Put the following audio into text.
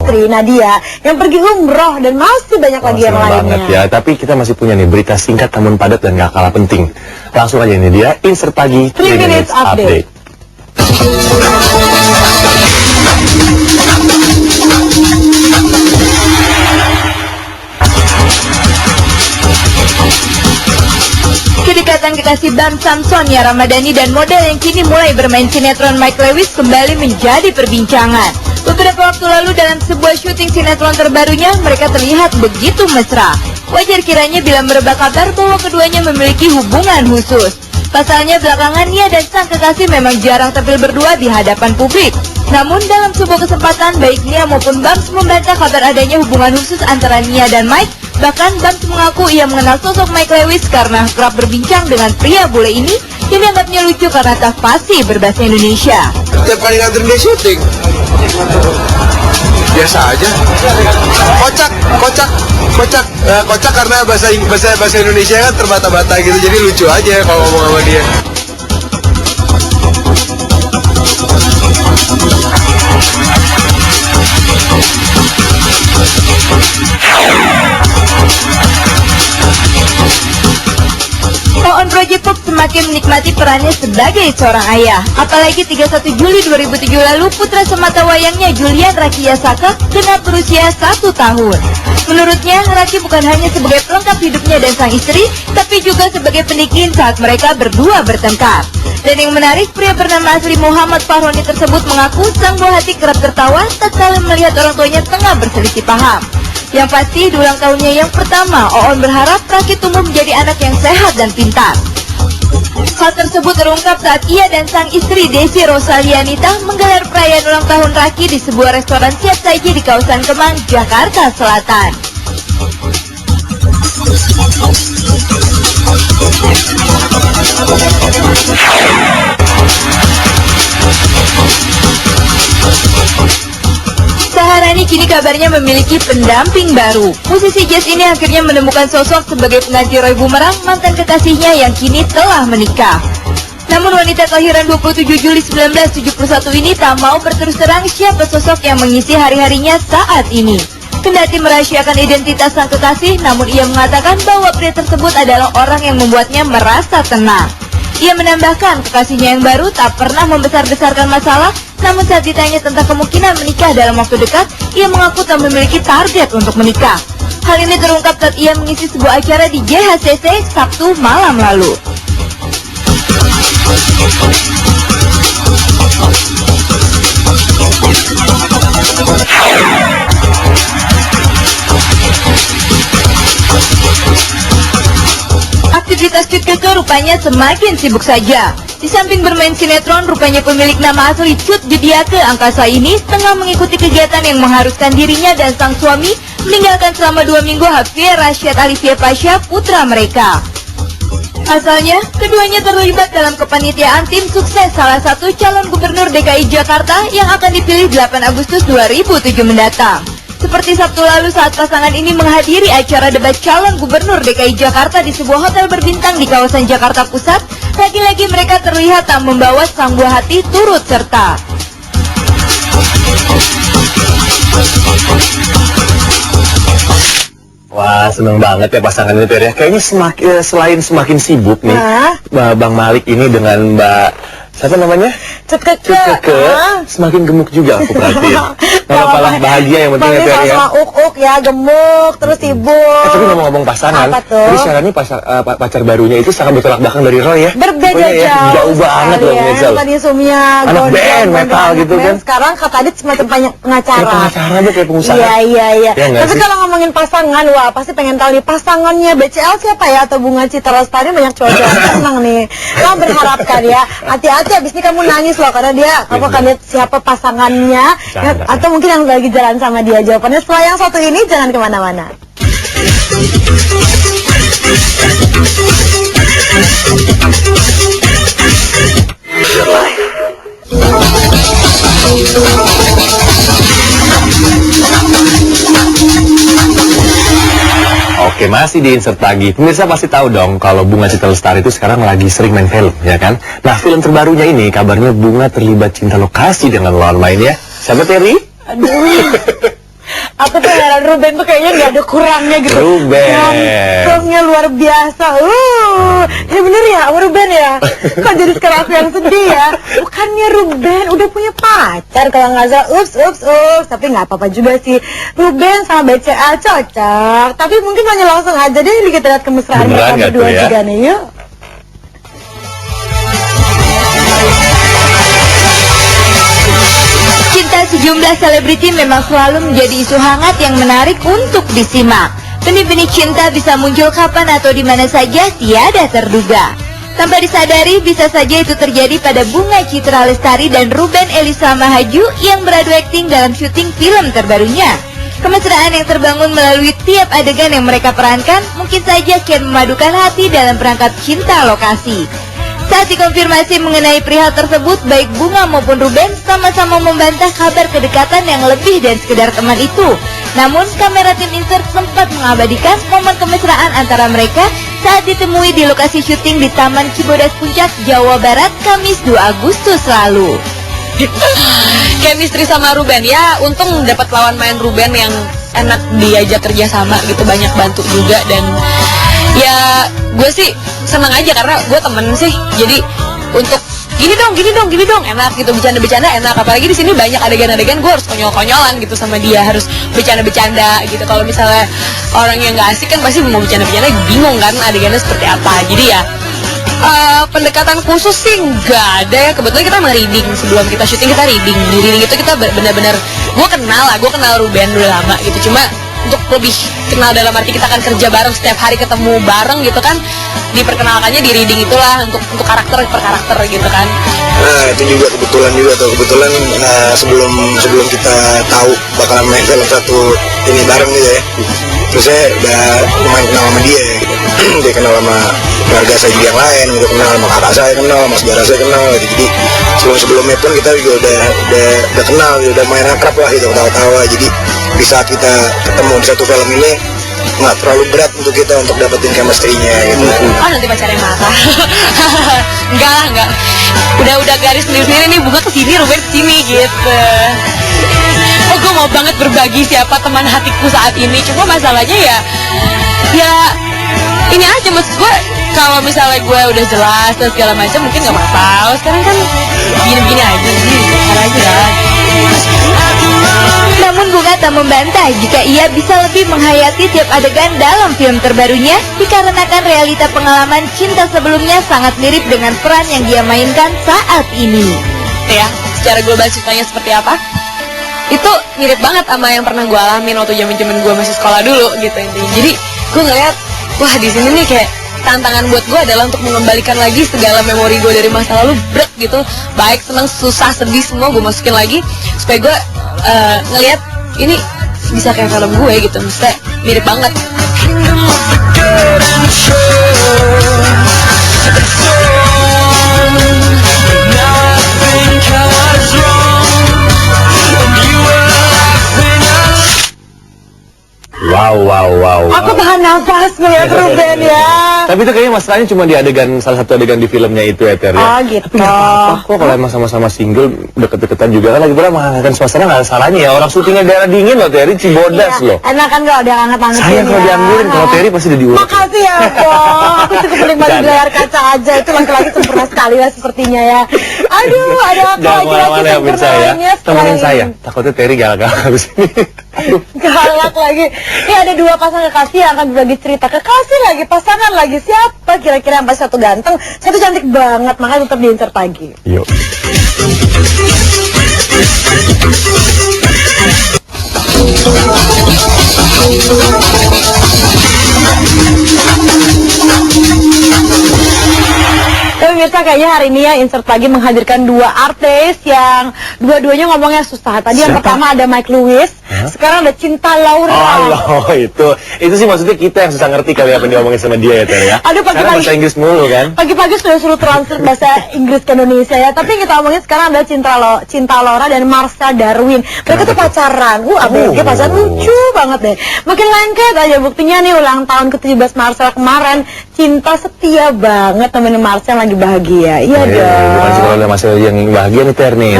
istri Nadia yang pergi umroh dan masih banyak lagi yang lainnya. Banget ya, tapi kita masih punya nih berita singkat namun padat dan gak kalah penting. Langsung aja ini dia Insert Pagi 3 Minutes Update. Kedekatan kekasih Bam Samson, Nia Ramadhani dan model yang kini mulai bermain sinetron Mike Lewis kembali menjadi perbincangan. Beberapa waktu lalu dalam sebuah syuting sinetron terbarunya, mereka terlihat begitu mesra. Wajar kiranya bila merebak kabar bahwa keduanya memiliki hubungan khusus. Pasalnya belakangan Nia dan sang kekasih memang jarang tampil berdua di hadapan publik. Namun dalam sebuah kesempatan, baik Nia maupun Bams membantah kabar adanya hubungan khusus antara Nia dan Mike. Bahkan Bams mengaku ia mengenal sosok Mike Lewis karena kerap berbincang dengan pria bule ini yang dianggapnya lucu karena tak fasih berbahasa Indonesia. Setiap kali nganterin dia syuting, biasa aja. Kocak karena bahasa Indonesia kan terbata-bata gitu, jadi lucu aja kalau ngomong sama dia. Oon Project Pop semakin menikmati perannya sebagai seorang ayah. Apalagi 31 Juli 2007 lalu putra semata wayangnya Julian Raki Yasaka genap berusia 1 tahun. Menurutnya, Raki bukan hanya sebagai pelengkap hidupnya dan sang istri, tapi juga sebagai pendikin saat mereka berdua bertengkar. Dan yang menarik, pria bernama asli Muhammad Fahroni tersebut mengaku sang buah hati kerap tertawa tak kala melihat orang tuanya tengah berselisih paham. Yang pasti di ulang tahunnya yang pertama, Oon berharap Raki tumbuh menjadi anak yang sehat dan pintar. Hal tersebut terungkap saat ia dan sang istri Desi Rosalianita menggelar perayaan ulang tahun Raki di sebuah restoran siap saji di kawasan Kemang, Jakarta Selatan. Saharani kini kabarnya memiliki pendamping baru. Musisi jazz ini akhirnya menemukan sosok sebagai pengganti Roy Bumerang, mantan kekasihnya yang kini telah menikah. Namun wanita kelahiran 27 Juli 1971 ini tak mau berterus terang siapa sosok yang mengisi hari-harinya saat ini. Kendati merahasiakan identitas sang kekasih, namun ia mengatakan bahwa pria tersebut adalah orang yang membuatnya merasa tenang. Ia menambahkan kekasihnya yang baru tak pernah membesar-besarkan masalah, namun saat ditanya tentang kemungkinan menikah dalam waktu dekat, ia mengaku tak memiliki target untuk menikah. Hal ini terungkap saat ia mengisi sebuah acara di JHCC Sabtu malam lalu. Aktivitas Cut Keke rupanya semakin sibuk saja. Di samping bermain sinetron, rupanya pemilik nama asli Cut Judiake Angkasa ini tengah mengikuti kegiatan yang mengharuskan dirinya dan sang suami meninggalkan selama 2 minggu Hafir Rashid Alivia Pasha, putra mereka. Asalnya, keduanya terlibat dalam kepanitiaan tim sukses salah satu calon gubernur DKI Jakarta yang akan dipilih 8 Agustus 2007 mendatang. Seperti Sabtu lalu saat pasangan ini menghadiri acara debat calon gubernur DKI Jakarta di sebuah hotel berbintang di kawasan Jakarta Pusat, lagi-lagi mereka terlihat tak membawa sang buah hati turut serta. Wah, seneng banget ya pasangan ini ya. Kayaknya selain semakin sibuk nih, Bang Malik ini dengan Mbak siapa namanya? Cut Keke, semakin gemuk juga aku perhatiin. Malah bahagia yang penting ya. Sama uk ya, gemuk, terus sibuk. Tapi ngomong-ngomong pasangan, jadi sekarang ini pacar barunya itu sangat bertolak belakang dari Roy ya. Berbeda jauh banget loh Mirza. Tadi Sumia, anak band, metal gitu kan. Sekarang kata Adit semacam pengacara. Pengacara aja kayak pengusaha. Iya. Tapi kalau ngomongin pasangan, wah pasti pengen tahu nih pasangannya BCL siapa ya, atau Bunga Citra Lestari. Banyak cowok-cowok senang nih. Kamu berharapkan ya, hati-hati abis ini kamu nangis loh karena kamu akan lihat siapa pasangannya atau mungkin yang lagi jalan sama dia. Jawabannya setelah yang satu ini, jangan kemana-mana. Oke, masih di Insert Pagi. Pemirsa pasti tahu dong kalau Bunga Citra Lestari itu sekarang lagi sering main film, ya kan? Nah, film terbarunya ini kabarnya Bunga terlibat cinta lokasi dengan lawan mainnya. Siapa Terry? Aduh. Aku tuh heran, Ruben tuh kayaknya nggak ada kurangnya gitu. Ruben. Gantengnya luar biasa. Ya bener ya, sama Ruben ya. Kok jadi sekarang aku yang sedih ya? Bukannya Ruben udah punya pacar kalau nggak salah. Ups. Tapi nggak apa-apa juga sih. Ruben sama BCL cocok. Tapi mungkin hanya langsung aja deh kita lihat kemesraan mereka berdua juga nih. Yuk. Cinta sejumlah selebriti memang selalu menjadi isu hangat yang menarik untuk disimak. Benih-benih cinta bisa muncul kapan atau di mana saja, tiada terduga. Tanpa disadari, bisa saja itu terjadi pada Bunga Citra Lestari dan Ruben Elisa Mahaju yang beradu akting dalam syuting film terbarunya. Kemesraan yang terbangun melalui tiap adegan yang mereka perankan mungkin saja kian memadukan hati dalam perangkap cinta lokasi. Saat dikonfirmasi mengenai perihal tersebut, baik Bunga maupun Ruben sama-sama membantah kabar kedekatan yang lebih dari sekedar teman itu. Namun, kamera tim Insert sempat mengabadikan momen kemesraan antara mereka saat ditemui di lokasi syuting di Taman Cibodas Puncak, Jawa Barat, Kamis 2 Agustus lalu. Chemistry sama Ruben, ya untung dapat lawan main Ruben yang enak diajak kerja sama gitu, banyak bantu juga. Dan ya gue sih senang aja karena gue temen sih, jadi untuk gini dong enak gitu, bercanda enak. Apalagi di sini banyak adegan-adegan gue harus konyol-konyolan gitu sama dia, harus bercanda gitu. Kalau misalnya orang yang nggak asik kan pasti mau bercanda bingung kan adegannya seperti apa. Jadi ya pendekatan khusus sih nggak ada ya. Kebetulan kita emang reading sebelum kita syuting, kita reading. Di reading itu kita benar-benar gue kenal Ruben udah lama gitu. Cuma untuk lebih kenal dalam arti kita akan kerja bareng setiap hari, ketemu bareng gitu kan, diperkenalkannya di reading itulah untuk karakter per karakter gitu kan. Nah itu juga kebetulan sebelum kita tahu bakalan main film satu ini bareng gitu ya, terus saya udah lumayan kenal sama dia gitu. Dia kenal sama keluarga saya juga yang lain, udah kenal sama kakak saya kenal, sama saudara saya kenal gitu. Jadi sebelumnya pun kita juga udah kenal, udah main akrab lah gitu, tawa-tawa. Jadi di saat kita ketemu di satu film ini nggak terlalu berat untuk kita untuk dapetin chemistry-nya gitu. Oh nanti pacarnya marah. Enggak. Udah garis sendiri nih, Bunga kesini, Ruben kesini gitu. Oh gue mau banget berbagi siapa teman hatiku saat ini. Cuma masalahnya ya ini aja, maksud gue kalau misalnya gue udah jelas dan segala macam mungkin nggak apa-apa. Sekarang kan gini-gini aja sih, aja. Namun Bunga tak membantah jika ia bisa lebih menghayati tiap adegan dalam film terbarunya dikarenakan realita pengalaman cinta sebelumnya sangat mirip dengan peran yang dia mainkan saat ini. Ya, secara global ceritanya seperti apa? Itu mirip banget sama yang pernah gue alamin waktu zaman-zaman gue masih sekolah dulu gitu intinya. Jadi gue ngeliat, wah di sini nih kayak tantangan buat gue adalah untuk mengembalikan lagi segala memori gue dari masa lalu, gitu, baik senang, susah, sedih, semua gue masukin lagi supaya gue ngelihat ini bisa kayak film gue gitu, maksudnya mirip banget. Wow. Aku tahan nafas ngeliat Ruben ya. Tapi itu kayaknya masalahnya cuma di salah satu adegan di filmnya itu ya, Ter ya. Oh gitu. Tapi nggak apa-apa kok kalau emang sama-sama single, deket-deketan juga kan, lagi pula menghangatkan suasana nggak ada salahnya ya. Orang syutingnya daerah dingin loh, Terry, Cibodas loh. Enak kan kalau dia hangat-hangatin. Sayang kalau diambilin, kalau Terry pasti udah diurut. Makasih ya, Bo. Aku cukup menikmati di layar kaca aja. Itu laki-laki sempurna sekali lah sepertinya ya. Aduh, ada apa lagi lagi sempurnanya? Temenin saya. Takutnya Terry galak-galak habis ini. Galak lagi. Ini ada dua pasang kekasih yang akan berbagi cerita. Kekasih lagi, pasangan lagi. Siapa kira-kira yang pasti satu ganteng, satu cantik banget. Makanya tetap di-insert pagi. Yuk. Pemirsa, kayaknya hari ini ya Insert Pagi menghadirkan dua artis yang dua-duanya ngomongnya susah. Tadi yang pertama ada Mike Lewis, sekarang ada Cinta Laura. Oh itu sih maksudnya kita yang susah ngerti kali apa yang diomongin sama dia ya, Ter ya. Aduh, sekarang bahasa Inggris mulu kan. Pagi-pagi suruh translate bahasa Inggris ke Indonesia ya. Tapi yang kita omongin sekarang ada Cinta Laura dan Marsha Darwin. Mereka tuh pacaran. ABG pacaran lucu banget deh. Makin lengket aja buktinya nih ulang tahun ke-17 Marsha kemarin. Cinta setia banget temenin Marsha lagi bahagia. Iya dong. Bukan sih kalau ada masalah yang bahagia nih, Ter nih.